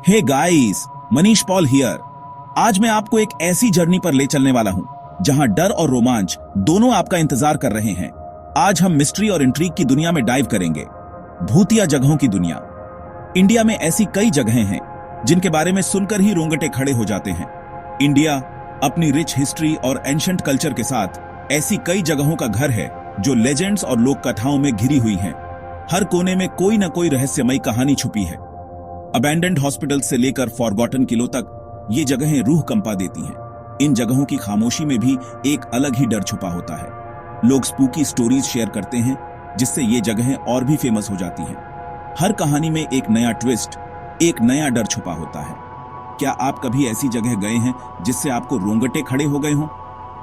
Hey guys, Manish Paul here. आज मैं आपको एक ऐसी जर्नी पर ले चलने वाला हूं जहां डर और रोमांच दोनों आपका इंतजार कर रहे हैं। आज हम मिस्ट्री और इंट्रीग की दुनिया में डाइव करेंगे, भूतिया जगहों की दुनिया। इंडिया में ऐसी कई जगहें हैं जिनके बारे में सुनकर ही रोंगटे खड़े हो जाते हैं। इंडिया अपनी रिच हिस्ट्री और एंशंट कल्चर के साथ ऐसी कई जगहों का घर है जो लेजेंड्स और लोक कथाओं में घिरी हुई हैं। हर कोने में कोई न कोई रहस्यमयी कहानी छुपी है। अबैंडन्ड हॉस्पिटल से लेकर फॉरगॉटन किलों तक ये जगहें रूह कंपा देती हैं। इन जगहों की खामोशी में भी एक अलग ही डर छुपा होता है। लोग स्पूकी स्टोरीज शेयर करते हैं जिससे ये जगहें और भी फेमस हो जाती हैं। हर कहानी में एक नया ट्विस्ट, एक नया डर छुपा होता है। क्या आप कभी ऐसी जगह गए हैं जिससे आपको रोंगटे खड़े हो गए हों,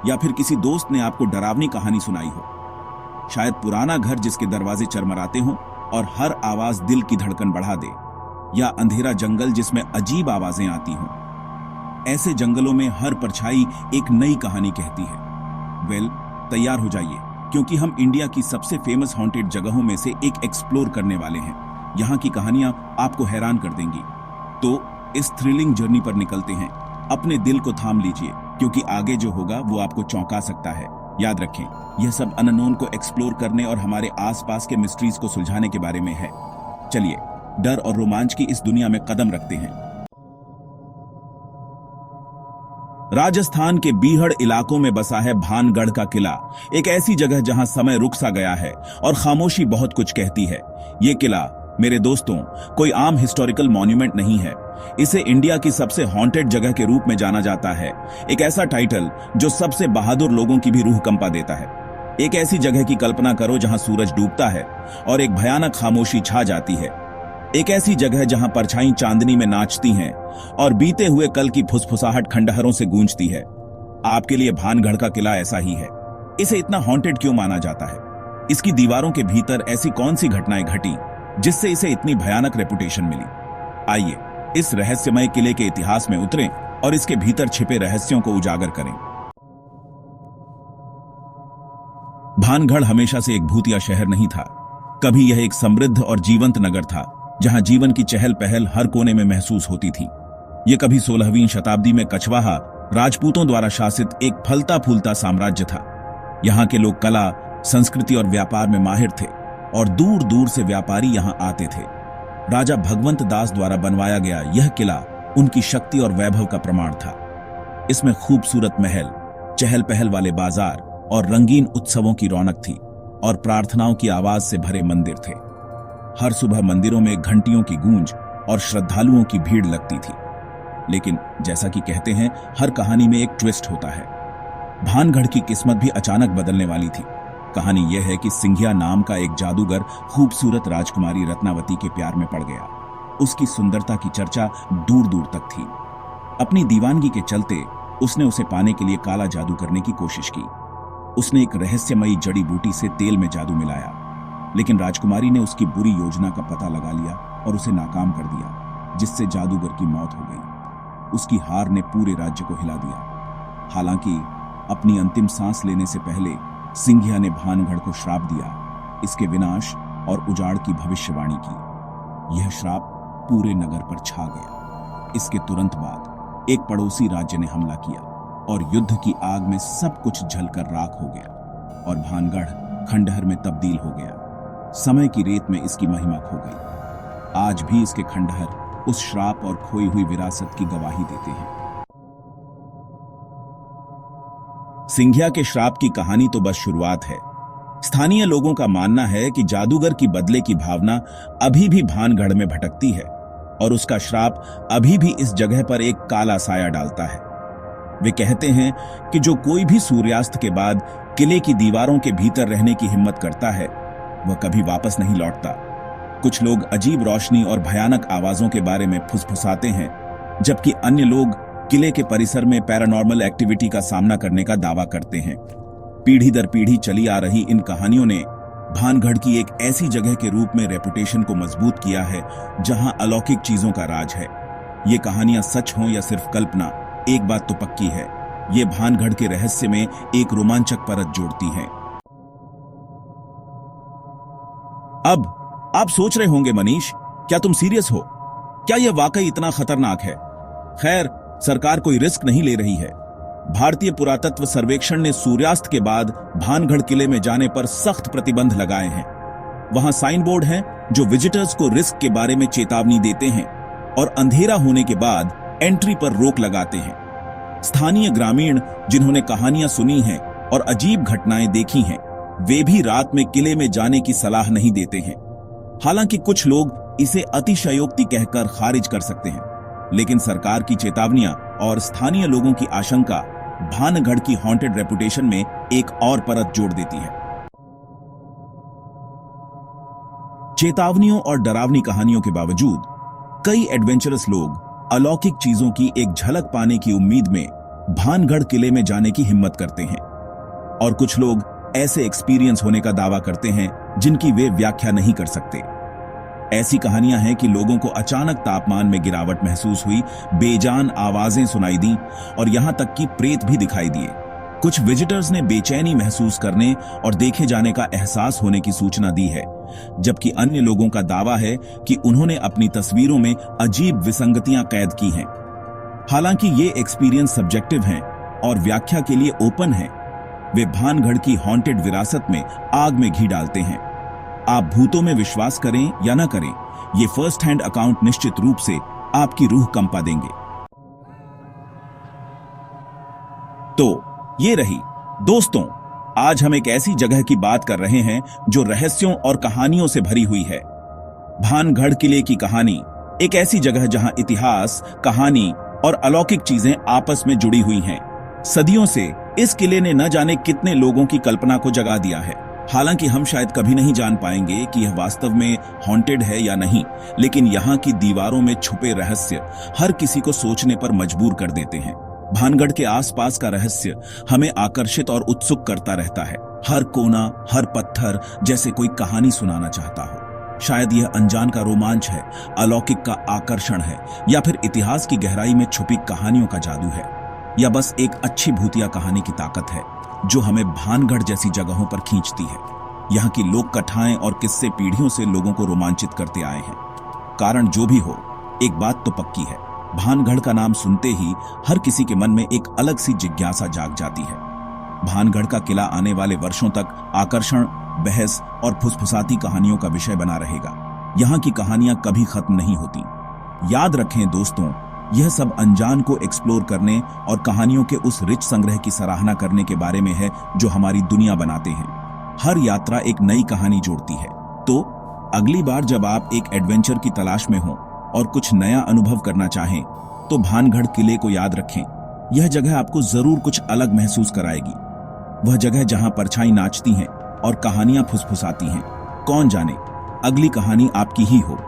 या फिर किसी दोस्त ने आपको डरावनी कहानी सुनाई हो? शायद पुराना घर जिसके दरवाजे चरमराते हों और हर आवाज दिल की धड़कन बढ़ा दे, या अंधेरा जंगल जिसमें अजीब आवाजें आती हों। ऐसे जंगलों में हर परछाई एक नई कहानी कहती है। वेल, तैयार हो जाइए, क्योंकि हम इंडिया की सबसे फेमस हॉन्टेड जगहों में से एक एक्सप्लोर करने वाले हैं। यहाँ की कहानियां आपको हैरान कर देंगी। तो इस थ्रिलिंग जर्नी पर निकलते हैं। अपने दिल को थाम लीजिए, क्योंकि आगे जो होगा वो आपको चौंका सकता है। याद रखें, यह सब अननोन को एक्सप्लोर करने और हमारे आसपास के मिस्ट्रीज को सुलझाने के बारे में है। चलिए, डर और रोमांच की इस दुनिया में कदम रखते हैं। राजस्थान के बीहड़ इलाकों में बसा है भानगढ़ का किला, एक ऐसी जगह जहां समय रुक सा गया है और खामोशी बहुत कुछ कहती है। ये किला, मेरे दोस्तों, कोई आम हिस्टोरिकल मॉन्यूमेंट नहीं है। इसे इंडिया की सबसे हॉन्टेड जगह के रूप में जाना जाता है। एक ऐसा टाइटल जो सबसे बहादुर लोगों की भी रूह कंपा देता है। एक ऐसी जगह की कल्पना करो जहां सूरज डूबता है और एक भयानक खामोशी छा जाती है। एक ऐसी जगह जहां परछाई चांदनी में नाचती हैं और बीते हुए कल की फुसफुसाहट खंडहरों से गूंजती है। आपके लिए भानगढ़ का किला ऐसा ही है। इसे इतना हॉन्टेड क्यों माना जाता है? इसकी दीवारों के भीतर ऐसी कौन सी घटनाएं घटी जिससे इसे इतनी भयानक रेपुटेशन मिली? आइए इस रहस्यमय किले के इतिहास में उतरें और इसके भीतर छिपे रहस्यों को उजागर करें। भानगढ़ हमेशा से एक भूतिया शहर नहीं था। कभी यह एक समृद्ध और जीवंत नगर था, जहां जीवन की चहल पहल हर कोने में महसूस होती थी। यह कभी 16वीं शताब्दी में कछवाहा राजपूतों द्वारा शासित एक फलता फूलता साम्राज्य था। यहां के लोग कला, संस्कृति और व्यापार में माहिर थे और दूर दूर से व्यापारी यहां आते थे। राजा भगवंत दास द्वारा बनवाया गया यह किला उनकी शक्ति और वैभव का प्रमाण था। इसमें खूबसूरत महल, चहल पहल वाले बाजार और रंगीन उत्सवों की रौनक थी, और प्रार्थनाओं की आवाज से भरे मंदिर थे। हर सुबह मंदिरों में घंटियों की गूंज और श्रद्धालुओं की भीड़ लगती थी। लेकिन जैसा कि कहते हैं, हर कहानी में एक ट्विस्ट होता है। भानगढ़ की किस्मत भी अचानक बदलने वाली थी। कहानी यह है कि सिंघिया नाम का एक जादूगर खूबसूरत राजकुमारी रत्नावती के प्यार में पड़ गया। उसकी सुंदरता की चर्चा दूर दूर तक थी। अपनी दीवानगी के चलते उसने उसे पाने के लिए काला जादू करने की कोशिश की। उसने एक रहस्यमयी जड़ी बूटी से तेल में जादू मिलाया, लेकिन राजकुमारी ने उसकी बुरी योजना का पता लगा लिया और उसे नाकाम कर दिया, जिससे जादूगर की मौत हो गई। उसकी हार ने पूरे राज्य को हिला दिया। हालांकि अपनी अंतिम सांस लेने से पहले सिंघिया ने भानगढ़ को श्राप दिया, इसके विनाश और उजाड़ की भविष्यवाणी की। यह श्राप पूरे नगर पर छा गया। इसके तुरंत बाद एक पड़ोसी राज्य ने हमला किया और युद्ध की आग में सब कुछ जलकर राख हो गया और भानगढ़ खंडहर में तब्दील हो गया। समय की रेत में इसकी महिमा खो गई। आज भी इसके खंडहर उस श्राप और खोई हुई विरासत की गवाही देते हैं। सिंघिया के श्राप की कहानी तो बस शुरुआत है। स्थानीय लोगों का मानना है कि जादूगर की बदले की भावना अभी भी भानगढ़ में भटकती है और उसका श्राप अभी भी इस जगह पर एक काला साया डालता है। वे कहते हैं कि जो कोई भी सूर्यास्त के बाद किले की दीवारों के भीतर रहने की हिम्मत करता है, वह कभी वापस नहीं लौटता। कुछ लोग अजीब रोशनी और भयानक आवाजों के बारे में फुसफुसाते हैं, जबकि अन्य लोग किले के परिसर में पैरानॉर्मल एक्टिविटी का सामना करने का दावा करते हैं। पीढ़ी दर पीढ़ी चली आ रही इन कहानियों ने भानगढ़ की एक ऐसी जगह के रूप में रेपुटेशन को मजबूत किया है जहां अलौकिक चीजों का राज है। ये कहानियां सच हों या सिर्फ कल्पना, एक बात तो पक्की है, ये भानगढ़ के रहस्य में एक रोमांचक परत जोड़ती है। अब आप सोच रहे होंगे, मनीष, क्या तुम सीरियस हो? क्या यह वाकई इतना खतरनाक है? खैर, सरकार कोई रिस्क नहीं ले रही है। भारतीय पुरातत्व सर्वेक्षण ने सूर्यास्त के बाद भानगढ़ किले में जाने पर सख्त प्रतिबंध लगाए हैं। वहां साइन बोर्ड हैं जो विजिटर्स को रिस्क के बारे में चेतावनी देते हैं और अंधेरा होने के बाद एंट्री पर रोक लगाते हैं। स्थानीय ग्रामीण जिन्होंने कहानियां सुनी हैं और अजीब घटनाएं देखी हैं, वे भी रात में किले में जाने की सलाह नहीं देते हैं। हालांकि कुछ लोग इसे अतिशयोक्ति कहकर खारिज कर सकते हैं, लेकिन सरकार की चेतावनियां और स्थानीय लोगों की आशंका भानगढ़ की हॉन्टेड रेपुटेशन में एक और परत जोड़ देती है। चेतावनियों और डरावनी कहानियों के बावजूद कई एडवेंचरस लोग अलौकिक चीजों की एक झलक पाने की उम्मीद में भानगढ़ किले में जाने की हिम्मत करते हैं, और कुछ लोग ऐसे एक्सपीरियंस होने का दावा करते हैं जिनकी वे व्याख्या नहीं कर सकते। ऐसी कहानियां हैं कि लोगों को अचानक तापमान में गिरावट महसूस हुई, बेजान आवाजें सुनाई दी और यहां तक कि प्रेत भी दिखाई दिए। कुछ विजिटर्स ने बेचैनी महसूस करने और देखे जाने का एहसास होने की सूचना दी है, जबकि अन्य लोगों का दावा है कि उन्होंने अपनी तस्वीरों में अजीब विसंगतियां कैद की हैं। हालांकि ये एक्सपीरियंस सब्जेक्टिव हैं और व्याख्या के लिए ओपन हैं। वे भानगढ़ की हॉन्टेड विरासत में आग में घी डालते हैं। आप भूतों में विश्वास करें या न करें, ये फर्स्ट हैंड अकाउंट निश्चित रूप से आपकी रूह कंपा देंगे। तो ये रही दोस्तों, आज हम एक ऐसी जगह की बात कर रहे हैं जो रहस्यों और कहानियों से भरी हुई है। भानगढ़ किले की कहानी एक ऐसी जगह जहां इतिहास, कहानी और अलौकिक चीजें आपस में जुड़ी हुई हैं। सदियों से इस किले ने न जाने कितने लोगों की कल्पना को जगा दिया है। हालांकि हम शायद कभी नहीं जान पाएंगे कि यह वास्तव में हॉन्टेड है या नहीं, लेकिन यहाँ की दीवारों में छुपे रहस्य हर किसी को सोचने पर मजबूर कर देते हैं। भानगढ़ के आसपास का रहस्य हमें आकर्षित और उत्सुक करता रहता है। हर कोना, हर पत्थर जैसे कोई कहानी सुनाना चाहता हो। शायद यह अनजान का रोमांच है, अलौकिक का आकर्षण है, या फिर इतिहास की गहराई में छुपी कहानियों का जादू है, या बस एक अच्छी भूतिया कहानी की ताकत है जो हमें भानगढ़ जैसी जगहों पर खींचती है। यहाँ की लोक कथाएं और किस्से पीढ़ियों से लोगों को रोमांचित करते आए हैं। कारण जो भी हो, एक बात तो पक्की है, भानगढ़ का नाम सुनते ही हर किसी के मन में एक अलग सी जिज्ञासा जाग जाती है। भानगढ़ का किला आने वाले वर्षों तक आकर्षण, बहस और फुसफुसाती कहानियों का विषय बना रहेगा। यहाँ की कहानियां कभी खत्म नहीं होती। याद रखें दोस्तों, यह सब अनजान को एक्सप्लोर करने और कहानियों के उस रिच संग्रह की सराहना करने के बारे में है जो हमारी दुनिया बनाते हैं। हर यात्रा एक नई कहानी जोड़ती है। तो अगली बार जब आप एक एडवेंचर की तलाश में हों और कुछ नया अनुभव करना चाहें, तो भानगढ़ किले को याद रखें। यह जगह आपको जरूर कुछ अलग महसूस कराएगी। वह जगह जहां परछाई नाचती हैं और कहानियां फुसफुसाती हैं। कौन जाने अगली कहानी आपकी ही हो।